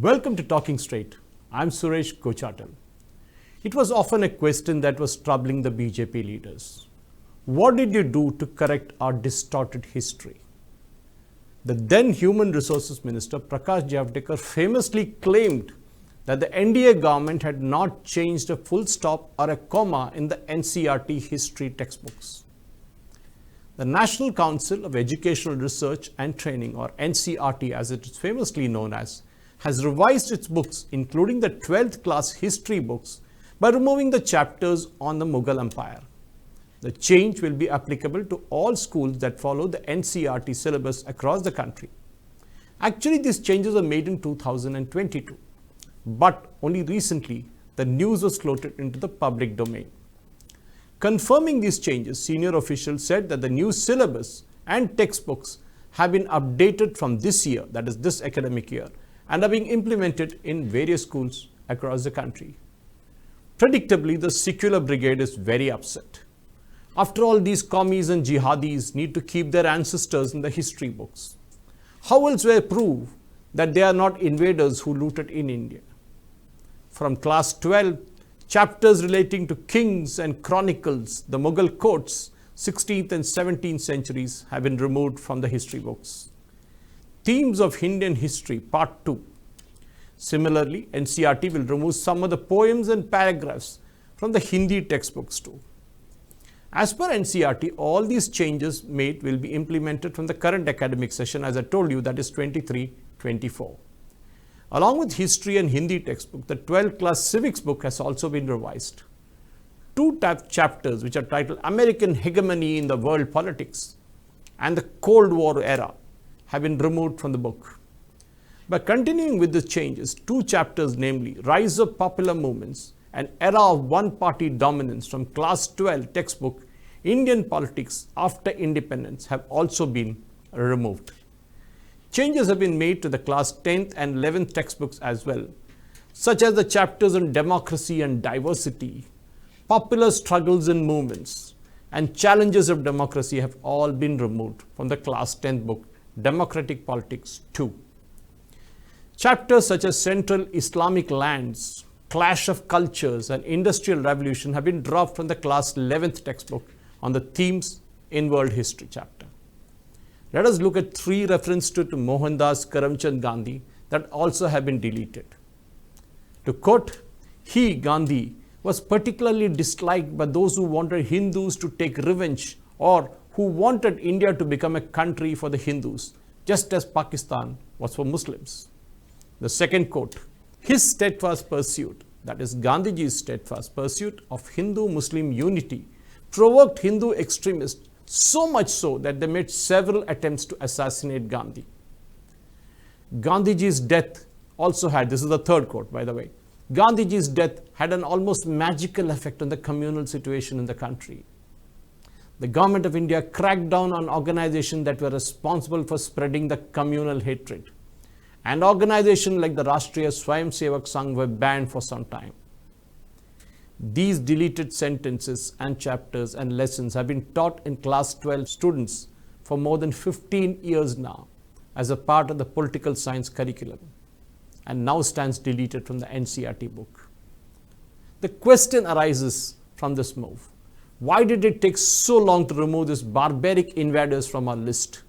Welcome to Talking Straight. I'm Suresh Kochattil. It was often a question that was troubling the BJP leaders. What did you do to correct our distorted history? The then Human Resources Minister Prakash Javadekar famously claimed that the NDA government had not changed a full stop or a comma in the NCERT history textbooks. The National Council of Educational Research and Training, or NCERT as it is famously known as, has revised its books, including the 12th class history books, by removing the chapters on the Mughal Empire. The change will be applicable to all schools that follow the NCERT syllabus across the country. Actually, these changes were made in 2022, but only recently the news was floated into the public domain. Confirming these changes, senior officials said that the new syllabus and textbooks have been updated from this year, that is this academic year, and are being implemented in various schools across the country. Predictably, the secular brigade is very upset. After all, these commies and jihadis need to keep their ancestors in the history books. How else will they prove that they are not invaders who looted in India? From class 12, chapters relating to kings and chronicles, the Mughal courts, 16th and 17th centuries have been removed from the history books. Themes of Indian History, Part 2. Similarly, NCERT will remove some of the poems and paragraphs from the Hindi textbooks too. As per NCERT, all these changes made will be implemented from the current academic session, as I told you, that is 23-24. Along with history and Hindi textbook, the 12th class civics book has also been revised. Two chapters, which are titled American Hegemony in the World Politics and the Cold War Era, have been removed from the book. By continuing with the changes, two chapters, namely Rise of Popular Movements and Era of One-Party Dominance from Class 12 textbook, Indian Politics After Independence, have also been removed. Changes have been made to the Class 10th and 11th textbooks as well, such as the chapters on democracy and diversity, popular struggles and movements, and challenges of democracy have all been removed from the Class 10th book, Democratic Politics 2. Chapters such as Central Islamic Lands, Clash of Cultures, and Industrial Revolution have been dropped from the Class 11th textbook on the Themes in World History chapter. Let us look at three references to Mohandas Karamchand Gandhi that also have been deleted. To quote, he, Gandhi, was particularly disliked by those who wanted Hindus to take revenge or who wanted India to become a country for the Hindus, just as Pakistan was for Muslims. The second quote, his steadfast pursuit, that is Gandhiji's steadfast pursuit of Hindu-Muslim unity, provoked Hindu extremists so much so that they made several attempts to assassinate Gandhi. Gandhiji's death also had, this is the third quote by the way, Gandhiji's death had an almost magical effect on the communal situation in the country. The government of India cracked down on organizations that were responsible for spreading the communal hatred. And organizations like the Rashtriya Swayamsevak Sangh were banned for some time. These deleted sentences and chapters and lessons have been taught in class 12 students for more than 15 years now as a part of the political science curriculum, and now stands deleted from the NCERT book. The question arises from this move. Why did it take so long to remove these barbaric invaders from our list?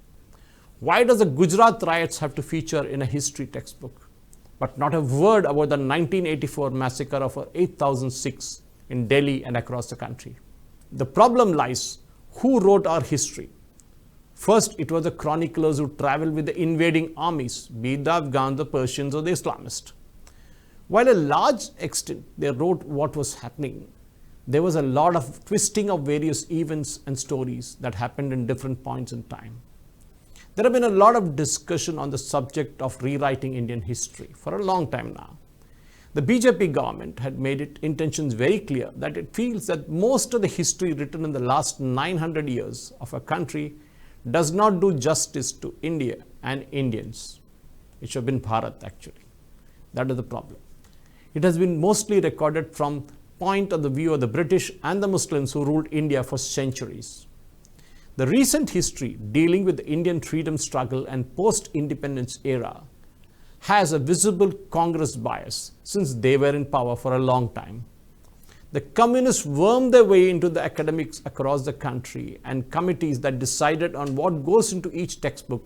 Why does the Gujarat riots have to feature in a history textbook, but not a word about the 1984 massacre of 8,000 Sikhs in Delhi and across the country? The problem lies, who wrote our history? First, it was the chroniclers who traveled with the invading armies, be it the Afghans, the Persians, or the Islamists. While a large extent they wrote what was happening, there was a lot of twisting of various events and stories that happened in different points in time. There have been a lot of discussion on the subject of rewriting Indian history for a long time now. The BJP government had made its intentions very clear that it feels that most of the history written in the last 900 years of a country does not do justice to India and Indians. It should have been Bharat actually. That is the problem. It has been mostly recorded from point of the view of the British and the Muslims who ruled India for centuries. The recent history dealing with the Indian freedom struggle and post-independence era has a visible Congress bias since they were in power for a long time. The communists wormed their way into the academics across the country, and committees that decided on what goes into each textbook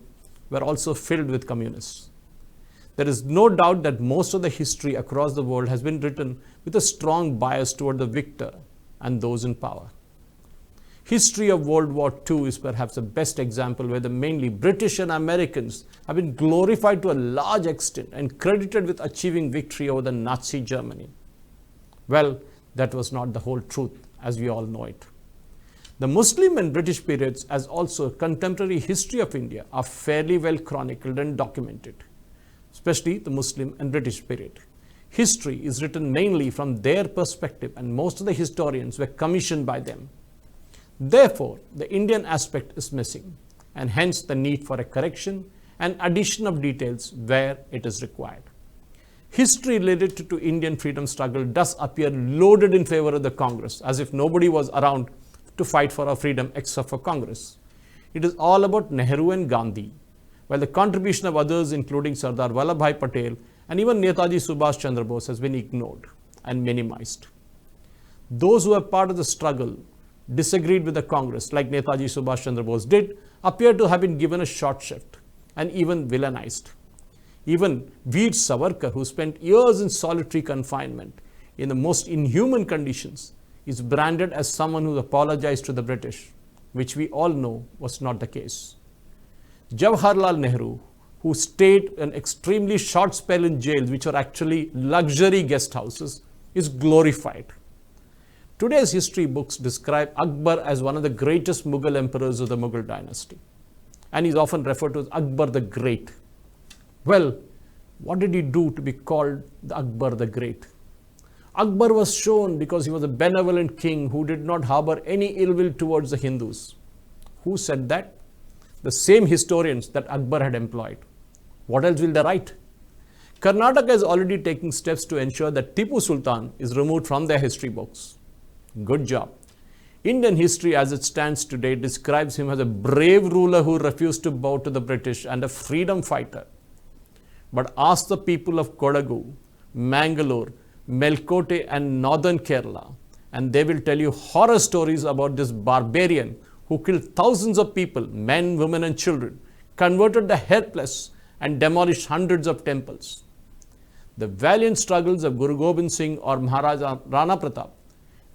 were also filled with communists. There is no doubt that most of the history across the world has been written with a strong bias toward the victor and those in power. History of World War II is perhaps the best example where the mainly British and Americans have been glorified to a large extent and credited with achieving victory over the Nazi Germany. Well, that was not the whole truth as we all know it. The Muslim and British periods, as also contemporary history of India, are fairly well chronicled and documented, especially the Muslim and British period. History is written mainly from their perspective, and most of the historians were commissioned by them. Therefore, the Indian aspect is missing, and hence the need for a correction and addition of details where it is required. History related to Indian freedom struggle does appear loaded in favor of the Congress, as if nobody was around to fight for our freedom except for Congress. It is all about Nehru and Gandhi, while the contribution of others including Sardar Vallabhbhai Patel and even Netaji Subhash Chandra Bose has been ignored and minimized. Those who are part of the struggle disagreed with the Congress, like Netaji Subhash Chandra Bose did, appear to have been given a short shrift and even villainized. Even Veer Savarkar, who spent years in solitary confinement in the most inhuman conditions, is branded as someone who apologized to the British, which we all know was not the case. Jawaharlal Nehru, who stayed an extremely short spell in jails, which are actually luxury guest houses, is glorified. Today's history books describe Akbar as one of the greatest Mughal emperors of the Mughal dynasty, and he's often referred to as Akbar the Great. Well, what did he do to be called the Akbar the Great? Akbar was shown because he was a benevolent king who did not harbor any ill will towards the Hindus. Who said that? The same historians that Akbar had employed. What else will they write? Karnataka is already taking steps to ensure that Tipu Sultan is removed from their history books. Good job. Indian history as it stands today describes him as a brave ruler who refused to bow to the British and a freedom fighter. But ask the people of Kodagu, Mangalore, Melkote and northern Kerala, and they will tell you horror stories about this barbarian who killed thousands of people, men, women and children, converted the helpless and demolished hundreds of temples. The valiant struggles of Guru Gobind Singh or Maharaja Rana Pratap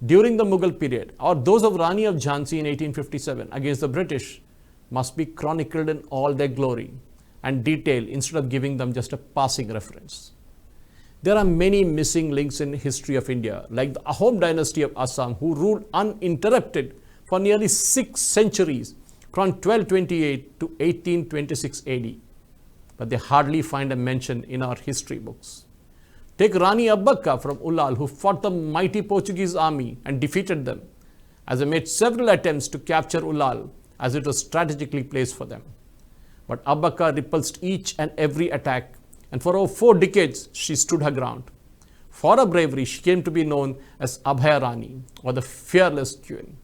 during the Mughal period, or those of Rani of Jhansi in 1857 against the British, must be chronicled in all their glory and detail instead of giving them just a passing reference. There are many missing links in history of India, like the Ahom dynasty of Assam, who ruled uninterrupted for nearly 6 centuries from 1228 to 1826 AD. But they hardly find a mention in our history books. Take Rani Abbakka from Ulal, who fought the mighty Portuguese army and defeated them, as they made several attempts to capture Ulal as it was strategically placed for them. But Abbakka repulsed each and every attack, and for over 4 decades she stood her ground. For her bravery, she came to be known as Abhaya Rani, or the fearless queen.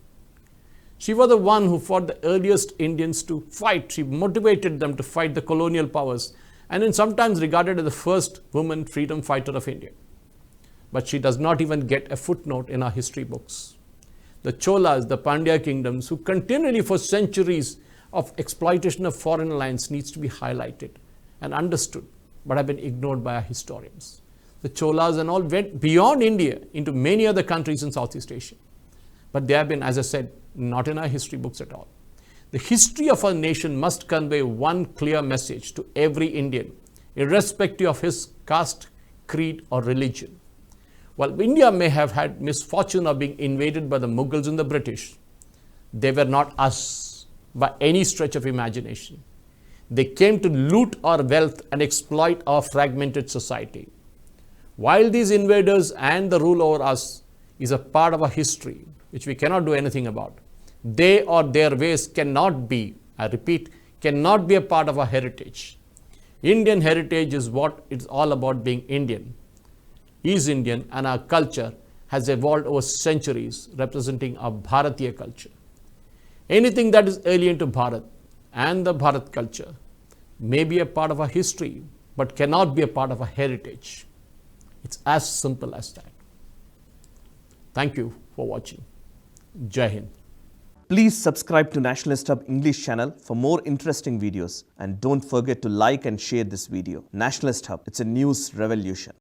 She was the one who fought the earliest Indians to fight. She motivated them to fight the colonial powers, and is sometimes regarded as the first woman freedom fighter of India. But she does not even get a footnote in our history books. The Cholas, the Pandya kingdoms, who continually for centuries of exploitation of foreign lands, needs to be highlighted and understood, but have been ignored by our historians. The Cholas and all went beyond India into many other countries in Southeast Asia. But they have been, as I said, not in our history books at all. The history of our nation must convey one clear message to every Indian, irrespective of his caste, creed or religion. While India may have had misfortune of being invaded by the Mughals and the British, they were not us by any stretch of imagination. They came to loot our wealth and exploit our fragmented society. While these invaders and the rule over us is a part of our history, which we cannot do anything about, they or their ways cannot be, I repeat, cannot be a part of our heritage. Indian heritage is what it's all about, being Indian, is Indian, and our culture has evolved over centuries representing our Bharatiya culture. Anything that is alien to Bharat and the Bharat culture may be a part of our history, but cannot be a part of a heritage. It's as simple as that. Thank you for watching. Jai Hind. Please subscribe to Nationalist Hub English channel for more interesting videos, and don't forget to like and share this video. Nationalist Hub, it's a news revolution.